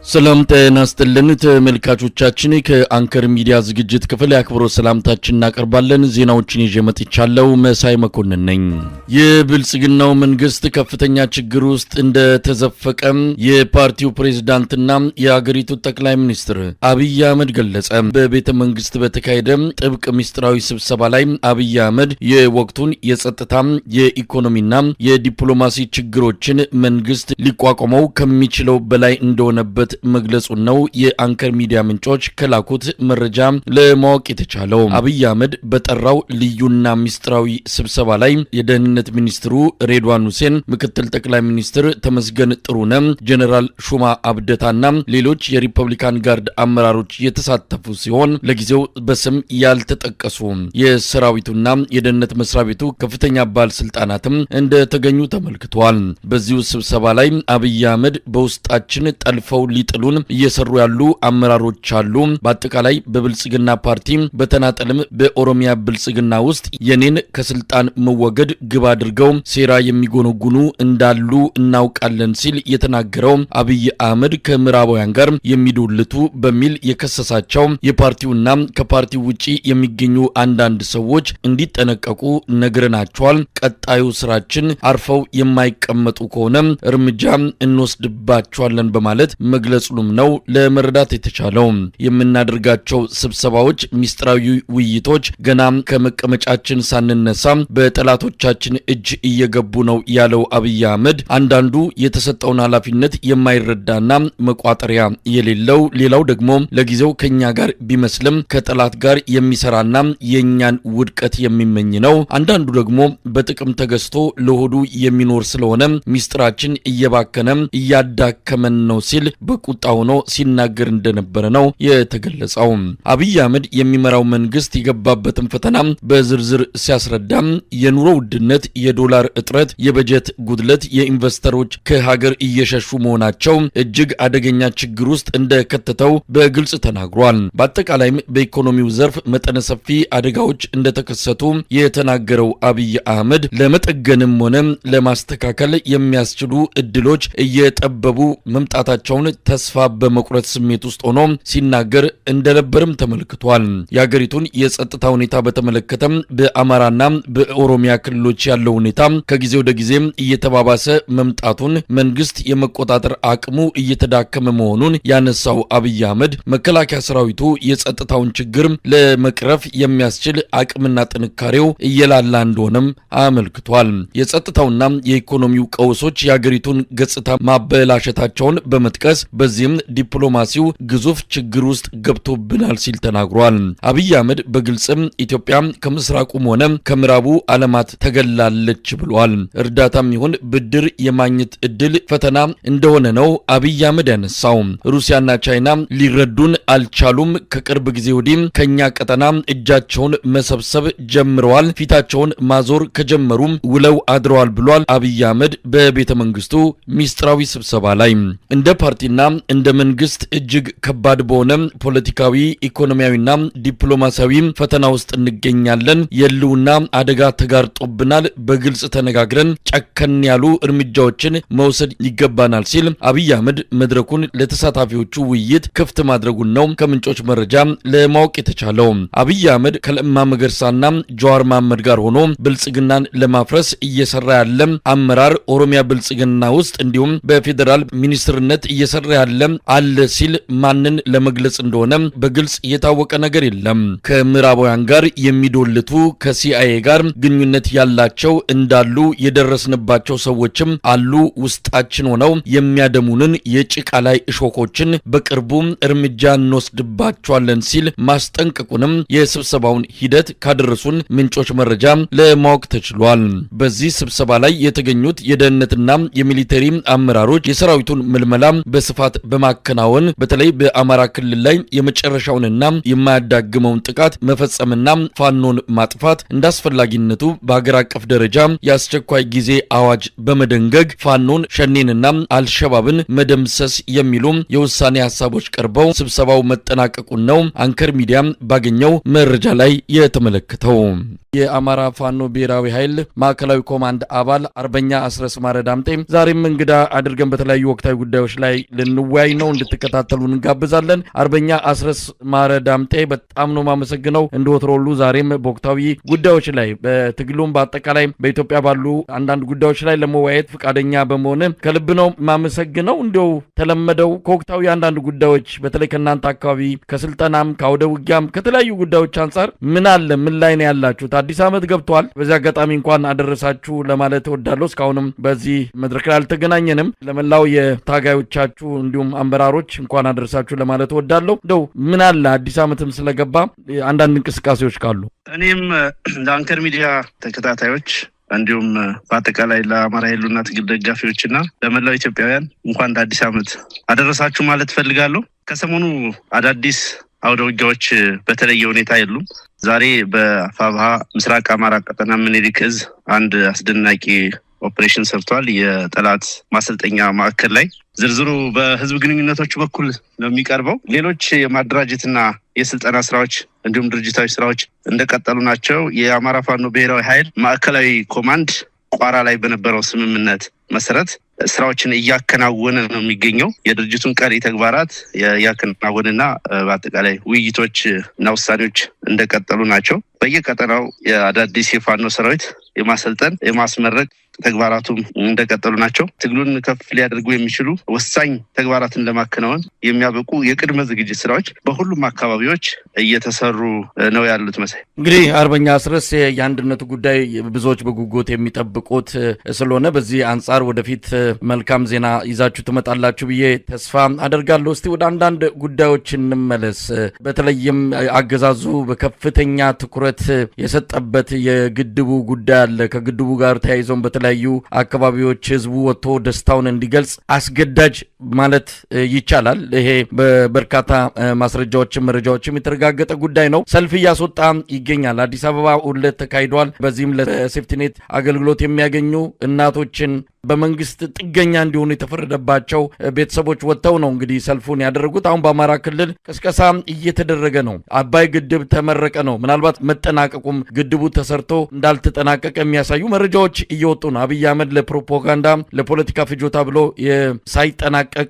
ሰላም ጤና ይስጥልን ተመልካቾቻችን ከአንከር ሚዲያ ዝግጅት ክፍል ያክብሮ ሰላምታችንን እናቀርባለን። ዜናዎችን ይዤ መጥቻለሁ። መሳይ መኮንን ነኝ። የብልጽግናው መንግስት ከፍተኛ ችግር ውስጥ እንደተዘፈቀ የፓርቲው ፕሬዝዳንትና የአገሪቱ ጠቅላይ ሚኒስትር አብይ አህመድ ገለጸ። በቤተ መንግስት በተካሄደ ጥብቅ ሚስጥራዊ ስብሰባ ላይ አብይ አህመድ የወቅቱን የጸጥታ የኢኮኖሚና የዲፕሎማሲ ችግሮችን መንግስት ሊቋቋመው ከሚችለው በላይ እንደሆነበት መግለጹ ነው የአንከር ሚዲያ ምንጮች ከላኩት መረጃ ለማወቅ የተቻለው። አብይ አህመድ በጠራው ልዩና ሚስጥራዊ ስብሰባ ላይ የደህንነት ሚኒስትሩ ሬድዋን ሁሴን፣ ምክትል ጠቅላይ ሚኒስትር ተመስገን ጥሩነህ፣ ጀነራል ሹማ አብደታና ሌሎች የሪፐብሊካን ጋርድ አመራሮች የተሳተፉ ሲሆን ለጊዜው በስም ያልተጠቀሱ የሰራዊቱና የደህንነት መስሪያ ቤቱ ከፍተኛ ባለስልጣናትም እንደተገኙ ተመልክቷል። በዚሁ ስብሰባ ላይ አብይ አህመድ በውስጣችን ጠልፈው ሊጥሉን እየሰሩ ያሉ አመራሮች አሉ። በአጠቃላይ በብልጽግና ፓርቲ በተናጠልም በኦሮሚያ ብልጽግና ውስጥ የኔን ከስልጣን መወገድ ግብ አድርገው ሴራ የሚጎነጉኑ እንዳሉ እናውቃለን ሲል የተናገረው አብይ አህመድ ከምዕራባውያን ጋር የሚዶልቱ በሚል የከሰሳቸው የፓርቲውና ከፓርቲው ውጪ የሚገኙ አንዳንድ ሰዎች እንዲጠነቀቁ ነግረናቸዋል። ቀጣዩ ስራችን አርፈው የማይቀመጡ ከሆነ እርምጃ እንወስድባቸዋለን በማለት መግለጹም ነው ለመረዳት የተቻለው። የምናደርጋቸው ስብሰባዎች ሚስጥራዊ ውይይቶች ገና ከመቀመጫችን ሳንነሳ በጠላቶቻችን እጅ እየገቡ ነው ያለው አብይ አህመድ አንዳንዱ የተሰጠውን ኃላፊነት የማይረዳና መቋጠሪያ የሌለው፣ ሌላው ደግሞ ለጊዜው ከኛ ጋር ቢመስልም ከጠላት ጋር የሚሰራና የኛን ውድቀት የሚመኝ ነው። አንዳንዱ ደግሞ በጥቅም ተገዝቶ ለሆዱ የሚኖር ስለሆነ ሚስጥራችን እየባከነ እያዳከመን ነው ሲል በቁጣ ሆኖ ሲናገር እንደነበረ ነው የተገለጸው። አብይ አህመድ የሚመራው መንግስት የገባበትን ፈተና በዝርዝር ሲያስረዳ የኑሮ ውድነት፣ የዶላር እጥረት፣ የበጀት ጉድለት፣ የኢንቨስተሮች ከሀገር እየሸሹ መሆናቸው እጅግ አደገኛ ችግር ውስጥ እንደከተተው በግልጽ ተናግሯል። በአጠቃላይም በኢኮኖሚው ዘርፍ መጠነ ሰፊ አደጋዎች እንደተከሰቱ የተናገረው አብይ አህመድ ለመጠገንም ሆነ ለማስተካከል የሚያስችሉ እድሎች እየጠበቡ መምጣታቸውን ተስፋ በመቁረጥ ስሜት ውስጥ ሆኖ ሲናገር እንደነበርም ተመልክቷል። የሀገሪቱን የጸጥታ ሁኔታ በተመለከተም በአማራና በኦሮሚያ ክልሎች ያለው ሁኔታ ከጊዜ ወደ ጊዜ እየተባባሰ መምጣቱን፣ መንግስት የመቆጣጠር አቅሙ እየተዳከመ መሆኑን ያነሳው አብይ አህመድ መከላከያ ሰራዊቱ የጸጥታውን ችግር ለመቅረፍ የሚያስችል አቅምና ጥንካሬው እየላላ እንደሆነም አመልክቷል። የጸጥታውና የኢኮኖሚው ቀውሶች የሀገሪቱን ገጽታ ማበላሸታቸውን በመጥቀስ በዚህም ዲፕሎማሲው ግዙፍ ችግር ውስጥ ገብቶብናል ሲል ተናግሯል። አብይ አህመድ በግልጽም ኢትዮጵያ ከምስራቁም ሆነ ከምዕራቡ ዓለማት ተገላለች ብሏል። እርዳታም ይሁን ብድር የማግኘት እድል ፈተና እንደሆነ ነው አብይ አህመድ ያነሳው። ሩሲያና ቻይና ሊረዱን አልቻሉም። ከቅርብ ጊዜ ወዲህ ከኛ ቀጠና እጃቸውን መሰብሰብ ጀምረዋል። ፊታቸውን ማዞር ከጀመሩ ውለው አድረዋል ብሏል አብይ አህመድ በቤተ መንግስቱ ሚስጥራዊ ስብሰባ ላይ። እንደ ፓርቲና እንደ መንግስት እጅግ ከባድ በሆነ ፖለቲካዊ፣ ኢኮኖሚያዊና ዲፕሎማሲያዊ ፈተና ውስጥ እንገኛለን። የህልውና አደጋ ተጋርጦብናል። በግልጽ ተነጋግረን ጨከን ያሉ እርምጃዎችን መውሰድ ይገባናል ሲል አብይ አህመድ መድረኩን ለተሳታፊዎቹ ውይይት ክፍት ማድረጉን ነው ከምንጮች መረጃ ለማወቅ የተቻለው። አብይ አህመድ ከለማ መገርሳና ጀዋር መሐመድ ጋር ሆኖ ብልጽግናን ለማፍረስ እየሰራ ያለ አመራር ኦሮሚያ ብልጽግና ውስጥ እንዲሁም በፌደራል ሚኒስትርነት እየሰራ ያለ አለ ሲል ማንን ለመግለጽ እንደሆነ በግልጽ የታወቀ ነገር የለም። ከምዕራባውያን ጋር የሚዶልቱ ከሲአይኤ ጋር ግንኙነት ያላቸው እንዳሉ የደረስንባቸው ሰዎችም አሉ። ውስጣችን ሆነው የሚያደሙንን የጭቃ ላይ እሾኮችን በቅርቡ እርምጃ እንወስድባቸዋለን ሲል ማስጠንቀቁንም የስብሰባውን ሂደት ካደረሱን ምንጮች መረጃ ለማወቅ ተችሏል። በዚህ ስብሰባ ላይ የተገኙት የደህንነትና የሚሊተሪ አመራሮች የሰራዊቱን ምልመላ በስፋት በማከናወን በተለይ በአማራ ክልል ላይ የመጨረሻውንና የማያዳግመውን ጥቃት መፈጸምና ፋኖን ማጥፋት እንዳስፈላጊነቱ በአገር አቀፍ ደረጃ የአስቸኳይ ጊዜ አዋጅ በመደንገግ ፋኖን፣ ሸኔንና አልሸባብን መደምሰስ የሚሉ የውሳኔ ሐሳቦች ቀርበው ስብሰባው መጠናቀቁን ነው አንከር ሚዲያ ባገኘው መረጃ ላይ የተመለከተው። የአማራ ፋኖ ብሔራዊ ኃይል ማዕከላዊ ኮማንድ አባል አርበኛ አስረስ ማረ ዳምጤ ዛሬም እንግዳ አድርገን በተለያዩ ወቅታዊ ጉዳዮች ላይ ልንወያይ ነው። እንድትከታተሉን እንጋብዛለን። አርበኛ አስረስ ማረ ዳምጤ በጣም ነው ማመሰግነው። እንደወትሮሉ ዛሬም በወቅታዊ ጉዳዮች ላይ በትግሉም በአጠቃላይ በኢትዮጵያ ባሉ አንዳንድ ጉዳዮች ላይ ለመወያየት ፈቃደኛ በመሆን ከልብ ነው ማመሰግነው። እንደው ተለመደው ከወቅታዊ አንዳንድ ጉዳዮች በተለይ ከናንተ አካባቢ ከስልጠናም ከአውደ ውጊያም ከተለያዩ ጉዳዮች አንፃር ምን አለ? ምን ላይ ነው ያላችሁት? አዲስ ዓመት ገብቷል። በዚህ አጋጣሚ እንኳን አደረሳችሁ ለማለት እወዳለሁ። እስካሁንም በዚህ መድረክ ላይ አልተገናኘንም። ለመላው የታጋዮቻችሁ እንዲሁም አመራሮች እንኳን አደረሳችሁ ለማለት እወዳለሁ። እንደው ምን አለ አዲስ ዓመትም ስለገባ አንዳንድ እንቅስቃሴዎች ካሉ እኔም ለአንከር ሚዲያ ተከታታዮች እንዲሁም በአጠቃላይ ለአማራ ኃይሉና ትግል ደጋፊዎችና ለመላው ኢትዮጵያውያን እንኳን ለአዲስ ዓመት አደረሳችሁ ማለት ፈልጋለሁ። ከሰሞኑ አዳዲስ አውደ ውጊያዎች በተለየ ሁኔታ የሉም። ዛሬ በፋብሃ ምስራቅ አማራ ቀጠና ምኒልክ ዕዝ አንድ አስደናቂ ኦፕሬሽን ሰርቷል። የጠላት ማሰልጠኛ ማዕከል ላይ ዝርዝሩ በህዝብ ግንኙነቶች በኩል ነው የሚቀርበው። ሌሎች የማደራጀትና የስልጠና ስራዎች እንዲሁም ድርጅታዊ ስራዎች እንደቀጠሉ ናቸው። የአማራ ፋኖ ብሔራዊ ኃይል ማዕከላዊ ኮማንድ ቋራ ላይ በነበረው ስምምነት መሰረት ስራዎችን እያከናወነ ነው የሚገኘው። የድርጅቱን ቀሪ ተግባራት እያከናወነና በአጠቃላይ ውይይቶች እና ውሳኔዎች እንደቀጠሉ ናቸው። በየቀጠናው የአዳዲስ የፋኖ ሰራዊት የማሰልጠን የማስመረቅ ተግባራቱም እንደቀጠሉ ናቸው። ትግሉን ከፍ ሊያደርጉ የሚችሉ ወሳኝ ተግባራትን ለማከናወን የሚያበቁ የቅድመ ዝግጅት ስራዎች በሁሉም አካባቢዎች እየተሰሩ ነው ያሉት። መሳይ እንግዲህ አርበኛ አስረስ የአንድነቱ ጉዳይ ብዙዎች በጉጉት የሚጠብቁት ስለሆነ በዚህ አንጻር ወደፊት መልካም ዜና ይዛችሁ ትመጣላችሁ ብዬ ተስፋ አደርጋለሁ። እስቲ ወደ አንዳንድ ጉዳዮች እንመለስ። በተለይም አገዛዙ በከፍተኛ ትኩረት የሰጠበት የግድቡ ጉዳይ አለ። ከግድቡ ጋር ተያይዞም በተለያዩ አካባቢዎች ህዝቡ ወጥቶ ደስታውን እንዲገልጽ አስገዳጅ ማለት ይቻላል። ይሄ በበርካታ ማስረጃዎችም መረጃዎችም የተረጋገጠ ጉዳይ ነው። ሰልፍ እያስወጣ ይገኛል። አዲስ አበባ ሁለት ተካሂዷል። በዚህም ለሴፍቲኔት አገልግሎት የሚያገኙ እናቶችን በመንግስት ጥገኛ እንዲሆኑ የተፈረደባቸው ቤተሰቦች ወጥተው ነው እንግዲህ ሰልፉን ያደረጉት። አሁን በአማራ ክልል ቅስቀሳ እየተደረገ ነው። አባይ ግድብ ተመረቀ ነው። ምናልባት መጠናቀቁም ግድቡ ተሰርቶ እንዳልተጠናቀቀ የሚያሳዩ መረጃዎች እየወጡ ነው። አብይ አህመድ ለፕሮፓጋንዳ ለፖለቲካ ፍጆታ ብሎ ሳይጠናቀቅ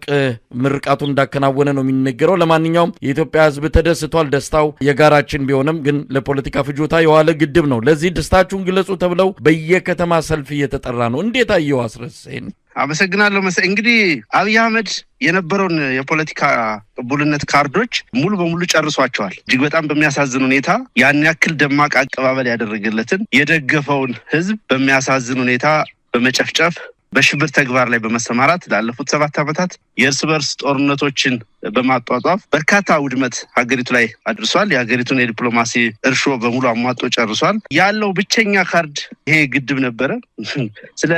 ምርቃቱን እንዳከናወነ ነው የሚነገረው። ለማንኛውም የኢትዮጵያ ህዝብ ተደስቷል። ደስታው የጋራችን ቢሆንም ግን ለፖለቲካ ፍጆታ የዋለ ግድብ ነው። ለዚህ ደስታችሁን ግለጹ ተብለው በየከተማ ሰልፍ እየተጠራ ነው። እንዴት አየው አስረስ? አመሰግናለሁ መሰለኝ። እንግዲህ አብይ አህመድ የነበረውን የፖለቲካ ቅቡልነት ካርዶች ሙሉ በሙሉ ጨርሷቸዋል። እጅግ በጣም በሚያሳዝን ሁኔታ ያን ያክል ደማቅ አቀባበል ያደረገለትን የደገፈውን ህዝብ በሚያሳዝን ሁኔታ በመጨፍጨፍ በሽብር ተግባር ላይ በመሰማራት ላለፉት 7 ዓመታት የእርስ በርስ ጦርነቶችን በማጧጧፍ በርካታ ውድመት ሀገሪቱ ላይ አድርሷል። የሀገሪቱን የዲፕሎማሲ እርሾ በሙሉ አሟጦ ጨርሷል። ያለው ብቸኛ ካርድ ይሄ ግድብ ነበረ። ስለ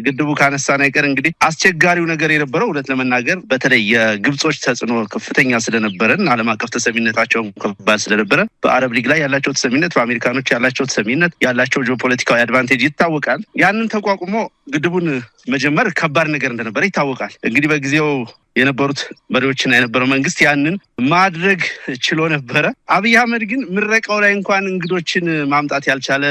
ግድቡ ካነሳን አይቀር እንግዲህ አስቸጋሪው ነገር የነበረው እውነት ለመናገር በተለይ የግብጾች ተጽዕኖ ከፍተኛ ስለነበረን ዓለም አቀፍ ተሰሚነታቸው ከባድ ስለነበረ በአረብ ሊግ ላይ ያላቸው ተሰሚነት፣ በአሜሪካኖች ያላቸው ተሰሚነት፣ ያላቸው ጂኦፖለቲካዊ አድቫንቴጅ ይታወቃል። ያንን ተቋቁሞ ግድቡን መጀመር ከባድ ነገር እንደነበረ ይታወቃል። እንግዲህ በጊዜው የነበሩት መሪዎችና የነበረው መንግስት ያንን ማድረግ ችሎ ነበረ። አብይ አህመድ ግን ምረቃው ላይ እንኳን እንግዶችን ማምጣት ያልቻለ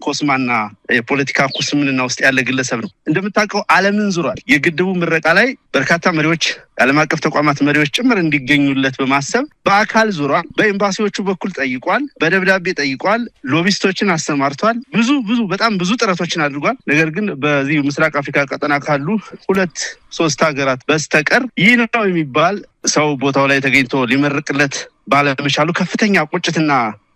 ኮስማና የፖለቲካ ኩስምንና ውስጥ ያለ ግለሰብ ነው። እንደምታውቀው ዓለምን ዙሯል። የግድቡ ምረቃ ላይ በርካታ መሪዎች፣ የዓለም አቀፍ ተቋማት መሪዎች ጭምር እንዲገኙለት በማሰብ በአካል ዙሯል። በኤምባሲዎቹ በኩል ጠይቋል፣ በደብዳቤ ጠይቋል፣ ሎቢስቶችን አሰማርቷል። በጣም ብዙ ጥረቶችን አድርጓል። ነገር ግን በዚህ ምስራቅ አፍሪካ ቀጠና ካሉ 2-3 ሀገራት በስተቀር ይህ ነው የሚባል ሰው ቦታው ላይ ተገኝቶ ሊመርቅለት ባለመቻሉ ከፍተኛ ቁጭትና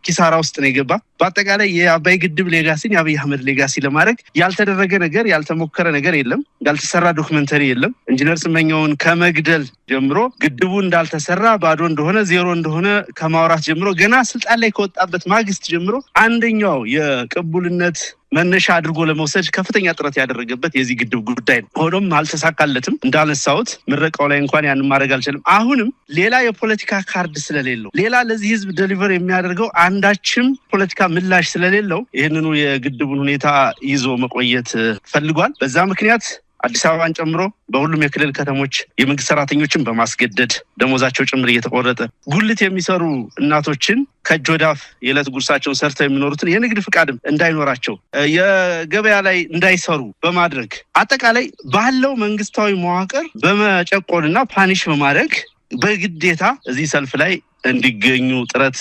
ኪሳራ ውስጥ ነው የገባ። በአጠቃላይ የአባይ ግድብ ሌጋሲን የአብይ አህመድ ሌጋሲ ለማድረግ ያልተደረገ ነገር ያልተሞከረ ነገር የለም። ያልተሰራ ዶክመንተሪ የለም። ኢንጂነር ስመኘውን ከመግደል ጀምሮ ግድቡ እንዳልተሰራ ባዶ እንደሆነ ዜሮ እንደሆነ ከማውራት ጀምሮ ገና ስልጣን ላይ ከወጣበት ማግስት ጀምሮ አንደኛው የቅቡልነት መነሻ አድርጎ ለመውሰድ ከፍተኛ ጥረት ያደረገበት የዚህ ግድብ ጉዳይ ነው። ሆኖም አልተሳካለትም። እንዳነሳሁት ምረቃው ላይ እንኳን ያን ማድረግ አልቻለም። አሁንም ሌላ የፖለቲካ ካርድ ስለሌለው፣ ሌላ ለዚህ ህዝብ ዴሊቨር የሚያደርገው አንዳችም ፖለቲካ ምላሽ ስለሌለው ይህንኑ የግድቡን ሁኔታ ይዞ መቆየት ፈልጓል። በዛ ምክንያት አዲስ አበባን ጨምሮ በሁሉም የክልል ከተሞች የመንግስት ሰራተኞችን በማስገደድ ደሞዛቸው ጭምር እየተቆረጠ ጉልት የሚሰሩ እናቶችን ከእጅ ወዳፍ የዕለት ጉርሳቸውን ሰርተው የሚኖሩትን የንግድ ፍቃድም እንዳይኖራቸው የገበያ ላይ እንዳይሰሩ በማድረግ አጠቃላይ ባለው መንግስታዊ መዋቅር በመጨቆንና ፓኒሽ በማድረግ በግዴታ እዚህ ሰልፍ ላይ እንዲገኙ ጥረት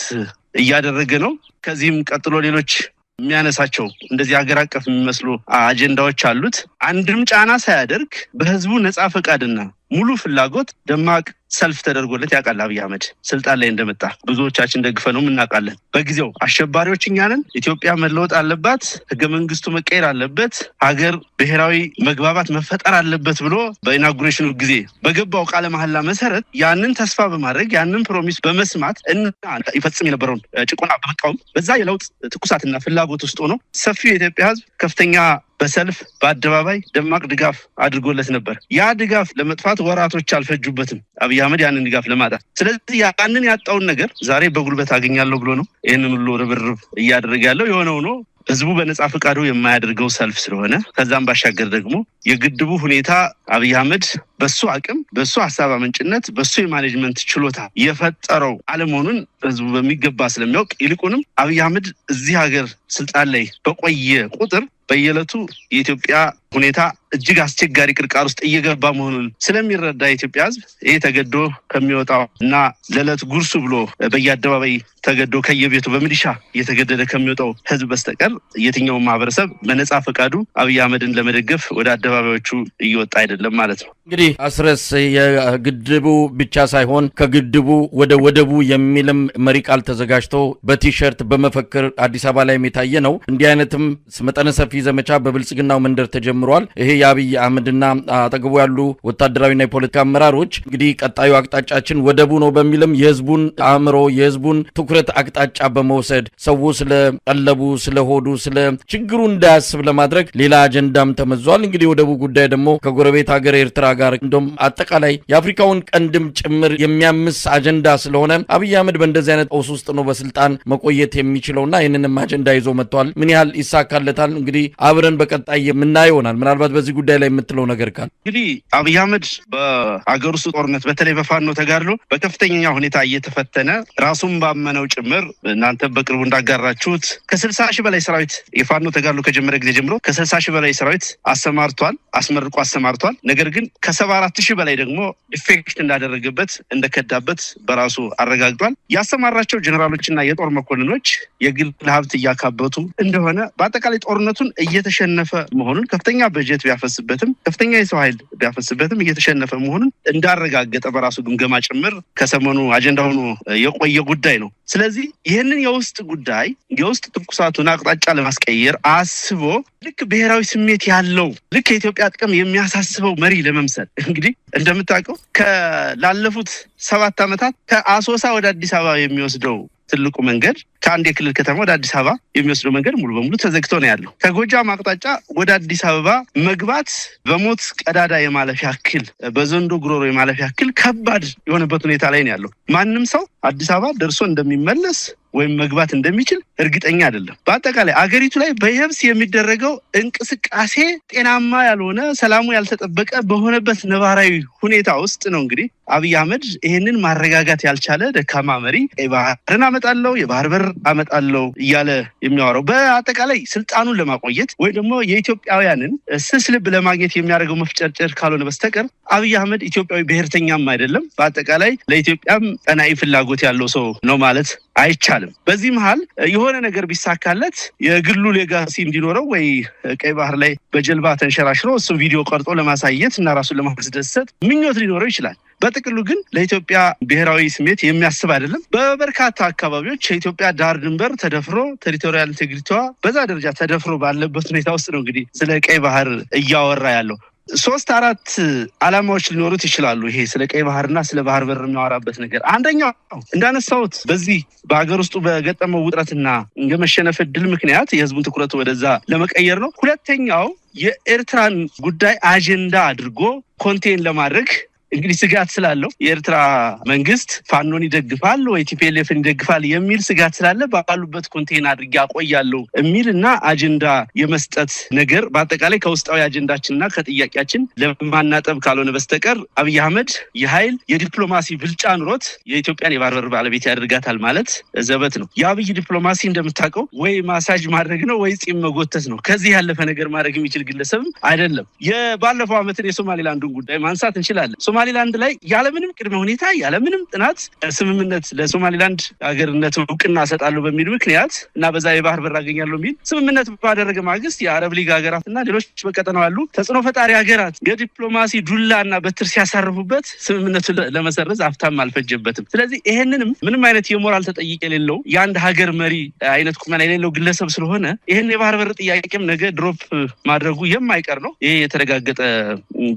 እያደረገ ነው። ከዚህም ቀጥሎ ሌሎች የሚያነሳቸው እንደዚህ ሀገር አቀፍ የሚመስሉ አጀንዳዎች አሉት። አንድም ጫና ሳያደርግ በህዝቡ ነጻ ፈቃድና ሙሉ ፍላጎት ደማቅ ሰልፍ ተደርጎለት ያውቃል። አብይ አህመድ ስልጣን ላይ እንደመጣ ብዙዎቻችን ደግፈነው እናውቃለን። በጊዜው አሸባሪዎች እኛ ነን፣ ኢትዮጵያ መለወጥ አለባት፣ ህገ መንግስቱ መቀየር አለበት፣ ሀገር ብሔራዊ መግባባት መፈጠር አለበት ብሎ በኢናጉሬሽኑ ጊዜ በገባው ቃለ መሐላ መሰረት ያንን ተስፋ በማድረግ ያንን ፕሮሚስ በመስማት እና ይፈጽም የነበረውን ጭቆና በመቃወም በዛ የለውጥ ትኩሳትና ፍላጎት ውስጥ ሆኖ ሰፊው የኢትዮጵያ ህዝብ ከፍተኛ በሰልፍ በአደባባይ ደማቅ ድጋፍ አድርጎለት ነበር። ያ ድጋፍ ለመጥፋት ወራቶች አልፈጁበትም አብይ አህመድ ያንን ድጋፍ ለማጣት። ስለዚህ ያንን ያጣውን ነገር ዛሬ በጉልበት አገኛለሁ ብሎ ነው ይህንን ሁሉ ርብርብ እያደረገ ያለው። የሆነው ነው ህዝቡ በነጻ ፈቃዱ የማያደርገው ሰልፍ ስለሆነ ከዛም ባሻገር ደግሞ የግድቡ ሁኔታ አብይ አህመድ በሱ አቅም በሱ ሐሳብ አመንጭነት በሱ የማኔጅመንት ችሎታ የፈጠረው አለመሆኑን ህዝቡ በሚገባ ስለሚያውቅ ይልቁንም አብይ አህመድ እዚህ ሀገር ስልጣን ላይ በቆየ ቁጥር በየዕለቱ የኢትዮጵያ ሁኔታ እጅግ አስቸጋሪ ቅርቃር ውስጥ እየገባ መሆኑን ስለሚረዳ የኢትዮጵያ ህዝብ ይሄ ተገዶ ከሚወጣው እና ለዕለት ጉርሱ ብሎ በየአደባባይ ተገዶ ከየቤቱ በሚሊሻ እየተገደደ ከሚወጣው ህዝብ በስተቀር የትኛው ማህበረሰብ በነጻ ፈቃዱ አብይ አህመድን ለመደገፍ ወደ አደባባዮቹ እየወጣ አይደለም ማለት ነው። እንግዲህ አስረስ የግድቡ ብቻ ሳይሆን ከግድቡ ወደ ወደቡ የሚልም መሪ ቃል ተዘጋጅቶ በቲሸርት በመፈክር አዲስ አበባ ላይ የታየ ነው። እንዲህ አይነትም መጠነ ሰፊ ዘመቻ በብልጽግናው መንደር ተጀምሯል። ይሄ የአብይ አህመድና አጠገቡ ያሉ ወታደራዊና የፖለቲካ አመራሮች እንግዲህ ቀጣዩ አቅጣጫችን ወደቡ ነው በሚልም የህዝቡን አእምሮ የህዝቡን ትኩረት አቅጣጫ በመውሰድ ሰው ስለ ቀለቡ ስለ ሆዱ ስለ ችግሩ እንዳያስብ ለማድረግ ሌላ አጀንዳም ተመዟል። እንግዲህ ወደቡ ጉዳይ ደግሞ ከጎረቤት ሀገር ኤርትራ ጋር እንደም አጠቃላይ የአፍሪካውን ቀንድም ጭምር የሚያምስ አጀንዳ ስለሆነ አብይ አህመድ በእንደዚህ አይነት ቀውስ ውስጥ ነው በስልጣን መቆየት የሚችለውና ይህንንም አጀንዳ ይዞ መጥቷል። ምን ያህል ይሳካለታል እንግዲህ አብረን በቀጣይ የምናየው ይሆናል። ምናልባት በዚህ ጉዳይ ላይ የምትለው ነገር ካለ? እንግዲህ አብይ አህመድ በአገር ውስጥ ጦርነት በተለይ በፋኖ ተጋድሎ በከፍተኛ ሁኔታ እየተፈተነ ራሱን ባመነው ጭምር እናንተ በቅርቡ እንዳጋራችሁት ከ60,000 በላይ ሰራዊት የፋኖ ተጋድሎ ከጀመረ ጊዜ ጀምሮ ከ60,000 በላይ ሰራዊት አሰማርቷል፣ አስመርቆ አሰማርቷል። ነገር ግን ከ74,000 በላይ ደግሞ ኢፌክት እንዳደረገበት እንደከዳበት በራሱ አረጋግጧል። ያሰማራቸው ጀነራሎችና የጦር መኮንኖች የግል ሀብት እያካበቱ እንደሆነ በአጠቃላይ ጦርነቱን እየተሸነፈ መሆኑን ከፍተኛ በጀት ቢያፈስበትም ከፍተኛ የሰው ኃይል ቢያፈስበትም እየተሸነፈ መሆኑን እንዳረጋገጠ በራሱ ግምገማ ጭምር ከሰሞኑ አጀንዳ ሆኖ የቆየ ጉዳይ ነው። ስለዚህ ይህንን የውስጥ ጉዳይ የውስጥ ትኩሳቱን አቅጣጫ ለማስቀየር አስቦ ልክ ብሔራዊ ስሜት ያለው ልክ የኢትዮጵያ ጥቅም የሚያሳስበው መሪ ለመምሰል እንግዲህ እንደምታውቀው ላለፉት 7 ዓመታት ከአሶሳ ወደ አዲስ አበባ የሚወስደው ትልቁ መንገድ ከአንድ የክልል ከተማ ወደ አዲስ አበባ የሚወስደው መንገድ ሙሉ በሙሉ ተዘግቶ ነው ያለው። ከጎጃም አቅጣጫ ወደ አዲስ አበባ መግባት በሞት ቀዳዳ የማለፍ ያክል በዘንዶ ጉሮሮ የማለፍ ያክል ከባድ የሆነበት ሁኔታ ላይ ነው ያለው። ማንም ሰው አዲስ አበባ ደርሶ እንደሚመለስ ወይም መግባት እንደሚችል እርግጠኛ አይደለም። በአጠቃላይ አገሪቱ ላይ በየብስ የሚደረገው እንቅስቃሴ ጤናማ ያልሆነ ሰላሙ ያልተጠበቀ በሆነበት ነባራዊ ሁኔታ ውስጥ ነው እንግዲህ አብይ አህመድ ይሄንን ማረጋጋት ያልቻለ ደካማ መሪ ቀይ ባህርን አመጣለሁ የባህር በር አመጣለሁ እያለ የሚያወራው በአጠቃላይ ስልጣኑን ለማቆየት ወይ ደግሞ የኢትዮጵያውያንን ስስ ልብ ለማግኘት የሚያደርገው መፍጨርጨር ካልሆነ በስተቀር አብይ አህመድ ኢትዮጵያዊ ብሔርተኛም አይደለም። በአጠቃላይ ለኢትዮጵያም ቀናኢ ፍላጎት ያለው ሰው ነው ማለት አይቻልም። በዚህ መሃል የሆነ ነገር ቢሳካለት የግሉ ሌጋሲ እንዲኖረው ወይ ቀይ ባህር ላይ በጀልባ ተንሸራሽሮ እሱ ቪዲዮ ቀርጦ ለማሳየት እና ራሱን ለማስደሰት ምኞት ሊኖረው ይችላል። በጥቅሉ ግን ለኢትዮጵያ ብሔራዊ ስሜት የሚያስብ አይደለም። በበርካታ አካባቢዎች የኢትዮጵያ ዳር ድንበር ተደፍሮ ቴሪቶሪያል ኢንቴግሪቲዋ በዛ ደረጃ ተደፍሮ ባለበት ሁኔታ ውስጥ ነው እንግዲህ ስለ ቀይ ባህር እያወራ ያለው። 3-4 ዓላማዎች ሊኖሩት ይችላሉ። ይሄ ስለ ቀይ ባህርና ስለ ባህር በር የሚያወራበት ነገር አንደኛው እንዳነሳሁት በዚህ በአገር ውስጡ በገጠመው ውጥረትና የመሸነፍ ዕድል ምክንያት የህዝቡን ትኩረት ወደዛ ለመቀየር ነው። ሁለተኛው የኤርትራን ጉዳይ አጀንዳ አድርጎ ኮንቴን ለማድረግ እንግዲህ ስጋት ስላለው የኤርትራ መንግስት ፋኖን ይደግፋል ወይ ቲፒኤልኤፍን ይደግፋል የሚል ስጋት ስላለ ባሉበት ኮንቴይነር አድርጌ አቆያለሁ የሚልና አጀንዳ የመስጠት ነገር በአጠቃላይ ከውስጣዊ አጀንዳችንና ከጥያቄያችን ለማናጠብ ካልሆነ በስተቀር አብይ አህመድ የኃይል የዲፕሎማሲ ብልጫ ኑሮት የኢትዮጵያን የባህር በር ባለቤት ያደርጋታል ማለት ዘበት ነው። የአብይ ዲፕሎማሲ እንደምታውቀው ወይ ማሳጅ ማድረግ ነው ወይ ጺም መጎተት ነው። ከዚህ ያለፈ ነገር ማድረግ የሚችል ግለሰብም አይደለም። የባለፈው ዓመትን የሶማሊላንዱን ጉዳይ ማንሳት እንችላለን። ሶማሊላንድ ላይ ያለምንም ቅድመ ሁኔታ ያለምንም ጥናት ስምምነት ለሶማሊላንድ ሀገርነት እውቅና ሰጣለሁ በሚል ምክንያት እና በዛ የባህር በር አገኛለሁ የሚል ስምምነት ባደረገ ማግስት የአረብ ሊግ ሀገራትና ሌሎች በቀጠናው ያሉ ተጽዕኖ ፈጣሪ ሀገራት የዲፕሎማሲ ዱላና በትር ሲያሳርፉበት ስምምነቱን ለመሰረዝ አፍታም አልፈጀበትም። ስለዚህ ይሄንንም ምንም አይነት የሞራል ተጠይቅ የሌለው የአንድ ሀገር መሪ አይነት ቁመና የሌለው ግለሰብ ስለሆነ ይሄን የባህር በር ጥያቄም ነገ ድሮፕ ማድረጉ የማይቀር ነው። ይሄ የተረጋገጠ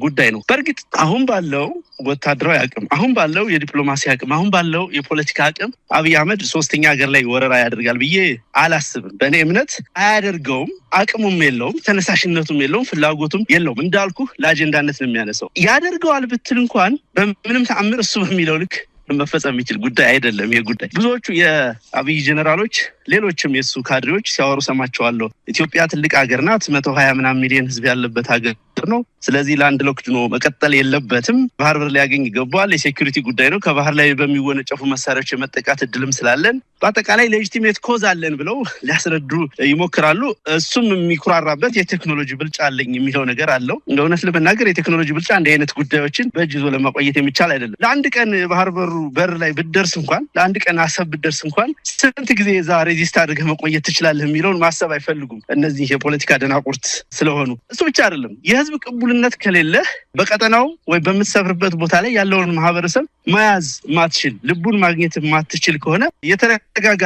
ጉዳይ ነው። በእርግጥ አሁን ባለው ወታደራዊ አቅም፣ አሁን ባለው የዲፕሎማሲ አቅም፣ አሁን ባለው የፖለቲካ አቅም አብይ አህመድ ሶስተኛ ሀገር ላይ ወረራ ያደርጋል ብዬ አላስብም። በእኔ እምነት አያደርገውም። አቅሙም የለውም፣ ተነሳሽነቱም የለውም፣ ፍላጎቱም የለውም። እንዳልኩ ለአጀንዳነት ነው የሚያነሳው። ያደርገዋል ብትል እንኳን በምንም ተአምር እሱ በሚለው ልክ መፈጸም የሚችል ጉዳይ አይደለም። ይሄ ጉዳይ ብዙዎቹ የአብይ ጀነራሎች ሌሎችም የሱ ካድሬዎች ሲያወሩ ሰማቸዋለሁ። ኢትዮጵያ ትልቅ ሀገር ናት፣ 120 ምናምን ሚሊዮን ህዝብ ያለበት ሀገር ነው። ስለዚህ ላንድ ሎክድ ነው መቀጠል የለበትም፣ ባህር በር ሊያገኝ ይገባዋል፣ የሴኩሪቲ ጉዳይ ነው፣ ከባህር ላይ በሚወነጨፉ መሳሪያዎች የመጠቃት እድልም ስላለን በአጠቃላይ ሌጂቲሜት ኮዝ አለን ብለው ሊያስረዱ ይሞክራሉ። እሱም የሚኩራራበት የቴክኖሎጂ ብልጫ አለኝ የሚለው ነገር አለው። እንደ እውነት ለመናገር የቴክኖሎጂ ብልጫ እንዲህ አይነት ጉዳዮችን በእጅ ይዞ ለማቆየት የሚቻል አይደለም። ለአንድ ቀን ባህር በሩ በር ላይ ብትደርስ እንኳን ለአንድ ቀን አሰብ ብትደርስ እንኳን ስንት ጊዜ እዛ ሬዚስት አድርገህ መቆየት ትችላለህ የሚለውን ማሰብ አይፈልጉም እነዚህ የፖለቲካ ደናቁርት ስለሆኑ። እሱ ብቻ አይደለም፣ የህዝብ ቅቡልነት ከሌለህ በቀጠናው ወይ በምትሰፍርበት ቦታ ላይ ያለውን ማህበረሰብ መያዝ ማትችል፣ ልቡን ማግኘት ማትችል ከሆነ የተረጋጋ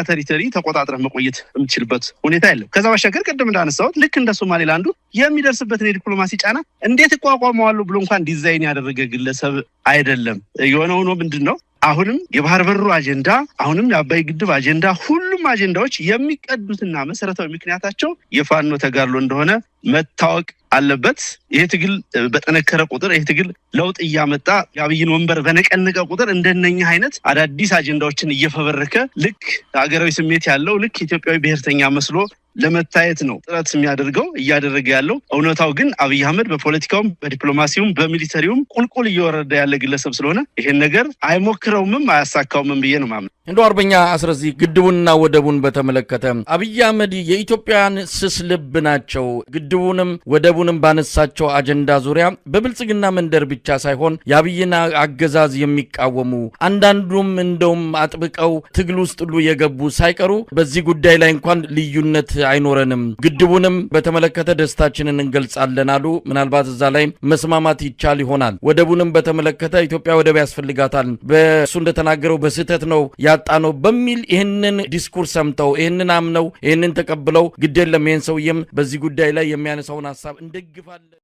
ቴሪቶሪ ተቆጣጥረህ መቆየት የምትችልበት ሁኔታ የለም። ከዛ ባሻገር ቀደም እንዳነሳሁት ልክ እንደ ሶማሌላንዱ የሚደርስበትን የዲፕሎማሲ ጫና እንዴት እቋቋመዋለሁ ብሎ እንኳን ዲዛይን ያደረገ ግለሰብ አይደለም። የሆነ ሆኖ ምንድነው አሁንም የባህር በሩ አጀንዳ፣ አሁንም የአባይ ግድብ አጀንዳ፣ ሁሉም አጀንዳዎች የሚቀዱትና መሰረታዊ ምክንያታቸው የፋኖ ተጋድሎ እንደሆነ መታወቅ አለበት። ይሄ ትግል በጠነከረ ቁጥር፣ ይሄ ትግል ለውጥ እያመጣ የአብይን ወንበር በነቀነቀ ቁጥር እንደነኛ አይነት አዳዲስ አጀንዳዎችን እየፈበረከ ልክ ሀገራዊ ስሜት ያለው ልክ ኢትዮጵያዊ ብሔርተኛ መስሎ ለመታየት ነው ጥረት የሚያደርገው እያደረገ ያለው። እውነታው ግን አብይ አህመድ በፖለቲካውም በዲፕሎማሲውም በሚሊተሪውም ቁልቁል እየወረደ ያለ ግለሰብ ስለሆነ ይሄን ነገር አይሞክረውምም አያሳካውምም ብዬ ነው ማምነው። እንደው አርበኛ አስረዚ ግድቡንና ወደቡን በተመለከተ አብይ አህመድ የኢትዮጵያን ስስ ልብ ናቸው። ግድቡንም ወደቡንም ባነሳቸው አጀንዳ ዙሪያ በብልጽግና መንደር ብቻ ሳይሆን የአብይን አገዛዝ የሚቃወሙ አንዳንዱም እንደውም አጥብቀው ትግል ውስጥ ሁሉ የገቡ ሳይቀሩ በዚህ ጉዳይ ላይ እንኳን ልዩነት አይኖረንም፣ ግድቡንም በተመለከተ ደስታችንን እንገልጻለን አሉ። ምናልባት እዛ ላይ መስማማት ይቻል ይሆናል። ወደቡንም በተመለከተ ኢትዮጵያ ወደብ ያስፈልጋታል፣ በሱ እንደተናገረው በስህተት ነው ያጣነው በሚል ይህንን ዲስኩርስ ሰምተው ይህንን አምነው ይህንን ተቀብለው ግድ የለም ይህን ሰውዬም በዚህ ጉዳይ ላይ የሚያነሳውን ሐሳብ እንደግፋለን